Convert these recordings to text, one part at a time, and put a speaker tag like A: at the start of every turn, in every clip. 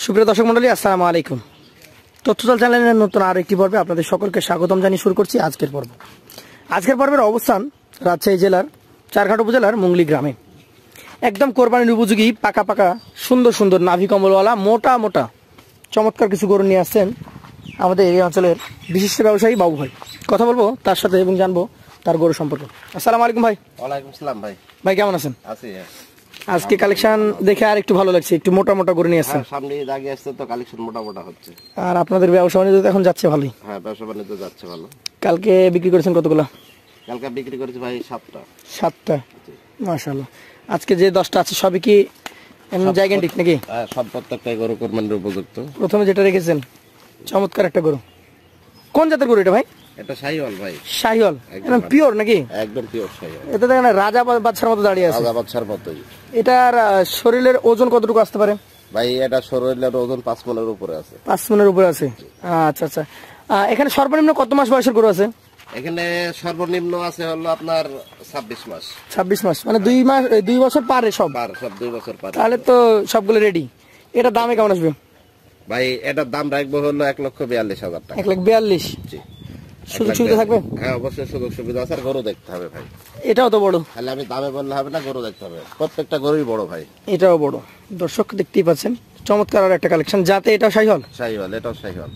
A: সুপ্রিয় দর্শক মণ্ডলী, আসসালামু আলাইকুম। তথ্যজাল চ্যানেলের নতুন আর একটি পর্বে আপনাদের সকলকে স্বাগতম জানিয়ে শুরু করছি আজকের পর্ব। আজকের পর্বের অবস্থান রাজশাহী জেলার চারঘাট উপজেলার মুংলি গ্রামে। একদম কোরবানির উপযোগী পাকা পাকা সুন্দর সুন্দর নাভি কম্বলওয়ালা মোটা মোটা চমৎকার কিছু গরু নিয়ে আসছেন আমাদের এই অঞ্চলের বিশিষ্ট ব্যবসায়ী বাবু ভাই। কথা বলবো তার সাথে এবং জানবো তার গরু সম্পর্কে। আসসালামু আলাইকুম ভাই।
B: ওয়ালাইকুম আসসালাম ভাই।
A: ভাই কেমন আছেন?
B: আছি।
A: আজকে কালেকশন দেখে আর একটু ভালো লাগছে, একটু মোটা মোটা করে নিয়ে আসছেন।
B: সামনে আগে আসছে তো কালেকশন মোটা মোটা হচ্ছে।
A: আর আপনাদের ব্যবসা বাণিজ্য এখন যাচ্ছে ভালোই?
B: হ্যাঁ, ব্যবসা বাণিজ্য যাচ্ছে ভালো।
A: কালকে বিক্রি করেছেন কতগুলো?
B: কালকে বিক্রি করেছি ভাই 7টা।
A: 7টা, মাশাআল্লাহ। আজকে যে 10টা আছে সবই কি এমন জায়গান্টিক নাকি?
B: হ্যাঁ, সব প্রত্যেকটাই গরু কোরবানির উপযুক্ত।
A: প্রথমে যেটা রেখেছেন চমৎকার একটা গরু, কোন জাতের গরু এটা ভাই?
B: এটা শাহিওয়াল ভাই।
A: শাহিওয়াল একদম পিওর নাকি?
B: একদম পিওর শাহিওয়াল।
A: এটা দেখেন রাজা বাচ্চার মতো দাঁড়িয়ে আছে।
B: রাজা বাচ্চার মতোই।
A: এটার শরীরের ওজন কতটুকু আসতে পারে
B: ভাই? এটা শরীরের ওজন 5 মণের উপরে আছে।
A: 5 মণের উপরে আছে। আচ্ছা আচ্ছা। এখানে সর্বনিম্ন কত মাস বয়সের গরু আছে?
B: এখানে সর্বনিম্ন আছে হলো আপনার 26 মাস।
A: 26 মাস মানে 2 বছর পারে সব?
B: সব 2 বছর পারে।
A: তাহলে তো সবগুলো রেডি। এটা দামে কেমন আসবে
B: ভাই? এটার দাম রাখবো হলো 1,42,000 টাকা।
A: 1,42,000।
B: জি।
A: সুযোগ সুবিধা থাকবে?
B: হ্যাঁ, অবশ্যই সুযোগ সুবিধা আছে। আর গরু দেখতে হবে ভাই।
A: এটাও তো বড়।
B: তাহলে আমি দামে বললে হবে না, গরু দেখতে হবে। প্রত্যেকটা গরুই বড় ভাই।
A: এটাও বড়। দর্শক দেখতেই পাচ্ছেন চমৎকার আর একটা কালেকশন। যাতে এটাও শাহিওয়াল?
B: শাহিওয়াল, এটাও শাহিওয়াল।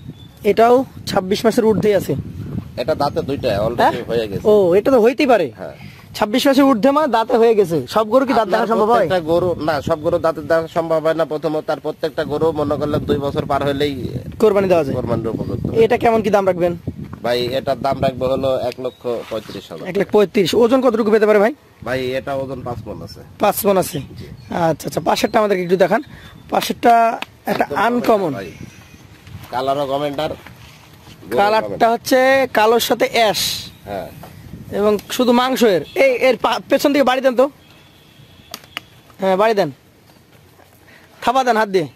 A: এটাও 26 মাসের ঊর্ধ্বে আছে।
B: এটা দাঁতে দুইটা অলরেডি হয়ে গেছে।
A: ও, এটা তো হইতেই পারে।
B: হ্যাঁ,
A: 26 মাসের ঊর্ধ্বে মা দাঁতে হয়ে গেছে। সব গরু কি দাঁত দেখা সম্ভব হয়?
B: প্রত্যেকটা গরু না, সব গরু দাঁতে দেখা সম্ভব হয় না। প্রথমত তার প্রত্যেকটা গরু মনে করলে 2 বছর পার হলেই
A: কোরবানি দেওয়া যায়।
B: কোরবানির উপযুক্ত।
A: এটা কেমন কি দাম রাখবেন
B: ভাই? এটার দাম রাখবো হলো 1,35,000।
A: 1,35,000। ওজন কতটুকু পেতে পারে ভাই?
B: ভাই এটা ওজন 5 মণ আছে।
A: 5 মণ আছে। আচ্ছা আচ্ছা। পাশেরটা আমাদেরকে একটু দেখান। পাশেরটা একটা আনকমন
B: কালারও গমেন্টার।
A: কালারটা হচ্ছে কালোর সাথে অ্যাশ।
B: হ্যাঁ,
A: এবং শুধু মাংস। এর পেছন দিকে বাড়ি দেন তো। হ্যাঁ, বাড়ি দেন, থাপা দেন হাত দিয়ে।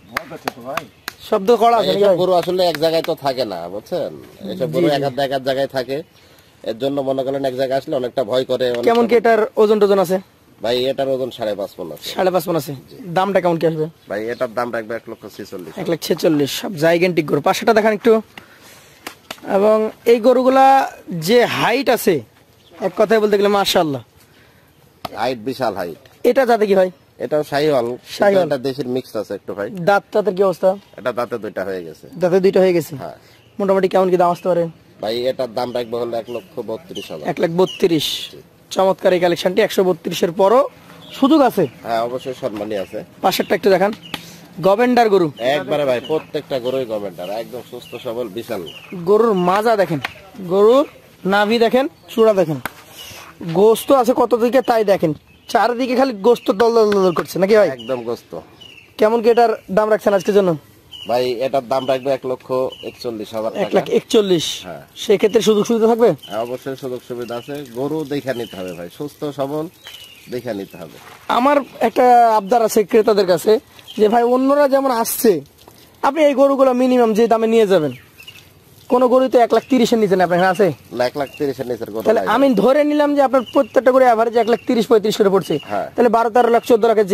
A: শব্দ করা আছে।
B: গরু আসলে এক জায়গায় তো থাকে না, বুঝছেন? এসব গরু এক জায়গায় থাকে। এর জন্য মনে করেন এক জায়গায় আসলে অনেকটা ভয় করে।
A: কেমন কি এটার ওজন টোজন আছে?
B: ভাই এটার ওজন 5.5 মণ আছে।
A: 5.5 মণ আছে। দামটা কেমন কি আসবে?
B: ভাই এটার দাম রাখবে 1,46,000।
A: 1,46,000। সব জাইগেন্টিক গরু। পাশেটা দেখান একটু। এবং এই গরুগুলা যে হাইট আছে, এক কথায় বলতে গেলে মাশাআল্লাহ,
B: হাইট বিশাল হাইট।
A: এটা যাতে কি ভাই?
B: এটাও শাহিওয়াল।
A: শাহিওয়াল।
B: এটা দেশের মিক্স আছে একটু ভাই।
A: দাঁতের কি অবস্থা?
B: এটা দাঁতে দুইটা হয়ে গেছে।
A: দাঁতে দুইটা হয়ে গেছে।
B: হ্যাঁ।
A: মোটামুটি কেমন কি দাম আসতে পারে?
B: ভাই এটার দাম রাখবো হলো 1,32,000।
A: 1,32,000। চমৎকার এই কালেকশনটি। 132,000 পরও সুযোগ আছে।
B: হ্যাঁ, অবশ্যই সম্মানী আছে।
A: পাশেরটা একটু দেখান। গভেন্ডার গরু
B: একবারে ভাই, প্রত্যেকটা গরুই গভর্নমেন্টার, একদম সুস্থ সবল বিশাল।
A: গরুর মাজা দেখেন, গরুর নাভি দেখেন, চূড়া দেখেন, গোস্ত আছে কত দিকে তাই দেখেন। চারিদিকে খালি গোস্ত দল দল দল করছে নাকি ভাই?
B: একদম গোস্ত।
A: কেমন কি এটার দাম রাখছেন আজকের জন্য?
B: ভাই এটার দাম রাখবে 1,41,000 টাকা।
A: 1,41,000।
B: হ্যাঁ।
A: সেক্ষেত্রে সুযোগ সুবিধা থাকবে?
B: হ্যাঁ, অবশ্যই সুযোগ সুবিধা আছে। গরু দেখে নিতে হবে ভাই, সুস্থ সবল দেখে নিতে হবে।
A: আমার একটা আবদার আছে ক্রেতাদের কাছে যে ভাই অন্যরা যেমন আসছে, আপনি এই গরুগুলো মিনিমাম যে দামে নিয়ে যাবেন, কোন গরু তো 1,30,000 নিচে না আপনার আছে?
B: না, 1,30,000 নিচের গরু।
A: তাহলে আমি ধরে নিলাম যে আপনার প্রত্যেকটা করে অ্যাভারেজ 1,30,000-35,000 করে পড়ছে। তাহলে 12-13 লাখ 14 লাখের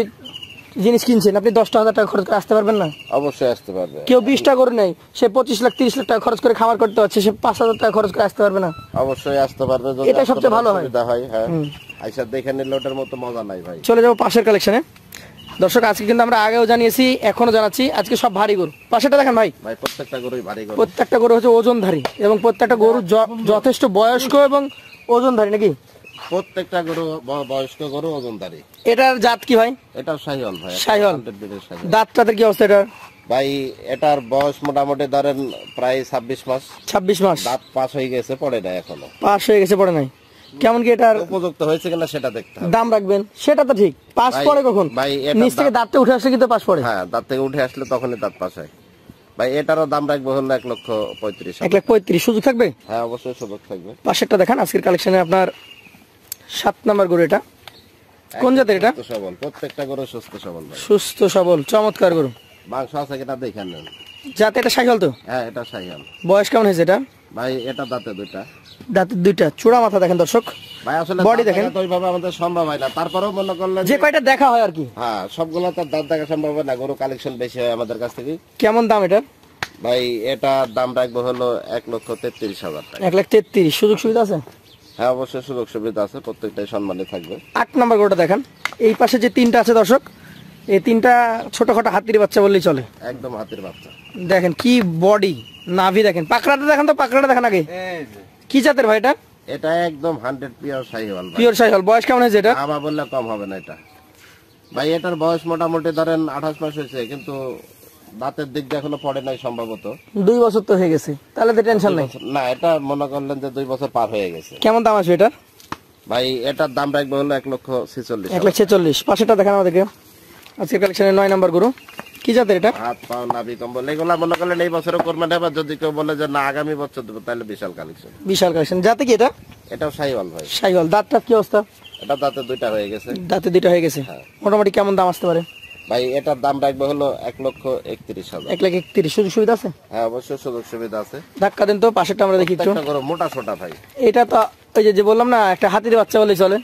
A: জিনিস কিনছেন, আপনি 10,000 টাকা খরচ করে আসতে পারবেন না?
B: অবশ্যই আসতে পারবে।
A: কেউ 20টা গরু নেই, সে 25 লাখ 30 লাখ টাকা খরচ করে খামার করতে হচ্ছে, সে 5,000 টাকা খরচ করে আসতে পারবে না?
B: অবশ্যই আসতে পারবে।
A: এটা সবচেয়ে ভালো হয়।
B: হ্যাঁ, আইসা দেখে নিলে ওটার মতো মজা নাই ভাই।
A: চলে যাবো পাশের কালেকশনে। দর্শক আজকে কিন্তু আমরা আগেও জানিয়েছি, এখনো জানাচ্ছি, আজকে সব ভারী গরু। পাশেটা দেখেন ভাই।
B: ভাই প্রত্যেকটা গরুই ভারী গরু।
A: প্রত্যেকটা গরু হচ্ছে ওজনধারী এবং প্রত্যেকটা গরু যথেষ্ট বয়স্ক এবং ওজনধারী নাকি?
B: প্রত্যেকটা গরু বয়স্ক গরু, ওজনদারি।
A: এটার জাত কি ভাই?
B: এটাও শাহিওয়াল ভাই।
A: শাহিওয়াল। দাঁতটাতে কি অবস্থা এটার?
B: ভাই এটার বয়স মোটামুটি ধরেন প্রায় 26 মাস।
A: 26 মাস।
B: দাঁত পাস হয়ে গেছে, পড়ে নাই এখনো।
A: পাস হয়ে গেছে, পড়ে নাই। কেমন কি এটার
B: উপযুক্ত হয়েছে কিনা সেটা দেখতে হবে।
A: দাম রাখবেন সেটা তো ঠিক। পাস পড়ে কখন?
B: ভাই
A: নিচ থেকে দাঁত উঠে আসলে কিন্তু পাস পড়ে।
B: হ্যাঁ, দাঁত থেকে উঠে আসলে তখনই দাঁত পাস হয়। ভাই এটারও দাম রাখবো হলো 1,35,000।
A: 1,35,000। সুযোগ থাকবে?
B: হ্যাঁ, অবশ্যই সুযোগ থাকবে।
A: পাশেরটা দেখান। আজকের কালেকশনে আপনার 7 নাম্বার গরু। এটা কোন জাতের? এটা
B: সবল। প্রত্যেকটা গরু সুস্থ সবল ভাই।
A: সুস্থ সবল চমৎকার গরু।
B: মাংস আছে কিনা দেখে নেন।
A: জাতে এটা শাহিওয়াল তো?
B: হ্যাঁ, এটা শাহিওয়াল।
A: বয়স কেমন হয়েছে এটা?
B: ভাই এটা দাঁতে দুইটা।
A: দাঁতের দুইটা, চূড়া মাথা দেখেন দর্শক,
B: ভাই আসলে
A: বডি দেখেন,
B: তো ওইভাবে আমাদের সম্ভব হয় না, তারপরেও মনে করলেন
A: যে কয়টা দেখা হয় আর কি।
B: হ্যাঁ, সবগুলো তো দাঁত দেখা সম্ভব হয় না, গরু কালেকশন বেশি হয় আমাদের কাছ থেকে।
A: কেমন দাম এটা?
B: ভাই এটা দাম রাখবো হলো 1,33,000 টাকা।
A: 1,33,000। সুযোগ সুবিধা আছে?
B: হ্যাঁ, অবশ্যই সুযোগ সুবিধা আছে, প্রত্যেকটাই সম্মানে থাকবে।
A: 8 নম্বর গরুটা দেখেন, এই পাশে যে তিনটা আছে দর্শক, এই তিনটা ছোটখাটো হাতির বাচ্চা বললেই চলে।
B: একদম হাতির বাচ্চা
A: দেখেন কি বডি, নাভি দেখেন, পাকড়াটা দেখেন তো, পাকড়াটা দেখেন আগে। কি জাতের ভাই এটা?
B: এটা একদম 100 পিওর শাহিওয়াল ভাই।
A: পিওর শাহিওয়াল। বয়স কেমন হয়েছে এটা?
B: আমার বললে কম হবে না এটা ভাই। এটার বয়স মোটামুটি ধরেন 28 মাস হয়েছে, কিন্তু দাঁতের দিক দিয়ে এখনো পড়ে নাই সম্ভবত।
A: 2 বছর তো হয়ে গেছে, তাহলে তো টেনশন নাই।
B: না, এটা মনে করলেন যে 2 বছর পার হয়ে গেছে।
A: কেমন দাম আসবে এটা?
B: ভাই এটার দাম রাখবো হলো 1,46,000।
A: 1,46,000। পাশেটা দেখেন আমাদেরকে, আজকে কালেকশনের 9 নম্বর গরু। কি জাতের এটা?
B: হাত পাও নাভি কম্বল এগুলা মনে করলেন এই বছরও করবেন, এবার যদি কেউ বলে যে না আগামী বছর দেবো, তাহলে বিশাল কালেকশন।
A: বিশাল কালেকশন। জাতে কি এটা?
B: এটাও শাহিওয়াল ভাই।
A: শাহিওয়াল। দাঁতটা কি অবস্থা?
B: এটা দাঁতে 2টা হয়ে গেছে।
A: দাঁতে 2টা হয়ে গেছে। মোটামুটি কেমন দাম আসতে পারে?
B: ভাই এটার দাম রাখবো হলো 1,31,000।
A: 1,31,000। সুযোগ সুবিধা আছে?
B: হ্যাঁ, অবশ্যই সুযোগ সুবিধা আছে।
A: ধাক্কা দেন তো, পাশেরটা আমরা দেখি একটু।
B: মোটা ছোটা ভাই।
A: এটা তো ওই যে বললাম না, একটা হাতির বাচ্চা বলে চলে।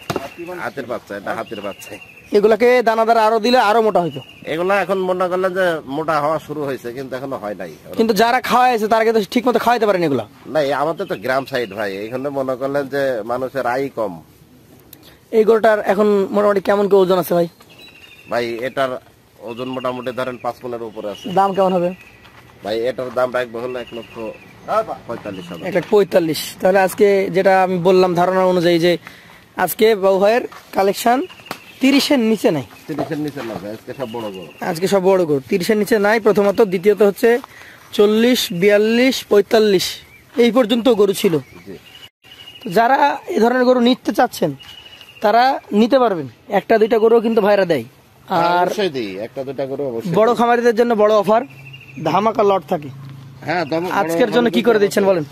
B: হাতের বাচ্চা, এটা হাতের বাচ্চা।
A: এগুলাকে দানাদার আরো দিলে আরো মোটা হইতো।
B: এগুলা এখন মনে করলেন যে মোটা হওয়া শুরু হয়েছে, কিন্তু এখনো হয় নাই।
A: কিন্তু যারা খাওয়াইছে তারা কিন্তু ঠিক মতো খাওয়াইতে পারেন এগুলা।
B: না, আমাদের তো গ্রাম সাইড ভাই, এখানে মনে করলেন যে মানুষের আয় কম।
A: এই গরুটার এখন মোটামুটি কেমন কি ওজন আছে ভাই?
B: ভাই এটার ওজন মোটামুটি ধরেন 5 মণের উপরে আছে।
A: দাম কেমন হবে?
B: ভাই এটার দাম রাখবো হলো 1,45,000।
A: 1,45,000। তাহলে আজকে যেটা আমি বললাম ধারণা অনুযায়ী, যে আজকে বাবু ভাইয়ের কালেকশন 30-এর নিচে নাই।
B: 30-এর নিচে না ভাই, আজকে সব বড় গরু।
A: আজকে সব বড় গরু 30-এর নিচে নাই প্রথমত। দ্বিতীয়ত হচ্ছে 40, 42, 45 এই পর্যন্ত গরু ছিল। তো যারা এই ধরনের গরু নিতে চাচ্ছেন তারা নিতে পারবেন। 1-2টা গরু কিন্তু ভাইরা দেয়। আর
B: অবশ্যই দিই, 1-2টা গরু অবশ্যই।
A: বড় খামারিদের জন্য বড় অফার, ধামাকা লট থাকে।
B: হ্যাঁ,
A: আজকের জন্য কি করে দিচ্ছেন বলেন?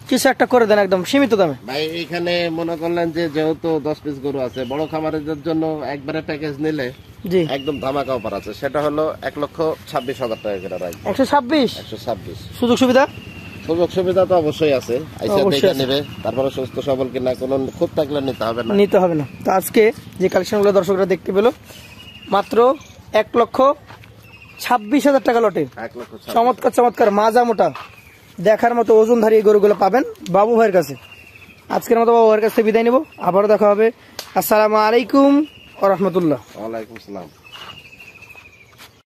A: কিছু একটা করে দেন একদম সীমিত দামে।
B: ভাই এইখানে মনে করলেন যে যেহেতু 10 পিস গরু আছে, বড় খামারিদের জন্য একবারে প্যাকেজ নিলে
A: জি
B: একদম ধামাকা অফার আছে। সেটা হলো 1,26,000 টাকা করে রাখবো।
A: 126।
B: 126।
A: সুযোগ সুবিধা?
B: সুযোগ সুবিধা তো অবশ্যই আছে, আইসা দেখে নেবে, তারপরে সুস্থ সবল কিনা কোনো খুব থাকলে নিতে হবে না।
A: নিতে হবে না। তো আজকে যে কালেকশনগুলো দর্শকরা দেখতে পেল, মাত্র 1,26,000 টাকা লটে
B: 1,26,000।
A: চমৎকার চমৎকার মাজা মোটা দেখার মতো ওজনধারী এই গরুগুলো পাবেন বাবু ভাইয়ের কাছে। আজকের মতো বাবু ভাইয়ের কাছে বিদায় নেব, আবারও দেখা হবে। আসসালামু আলাইকুম ওয়া রাহমাতুল্লাহ।
B: ওয়ালাইকুম আসসালাম।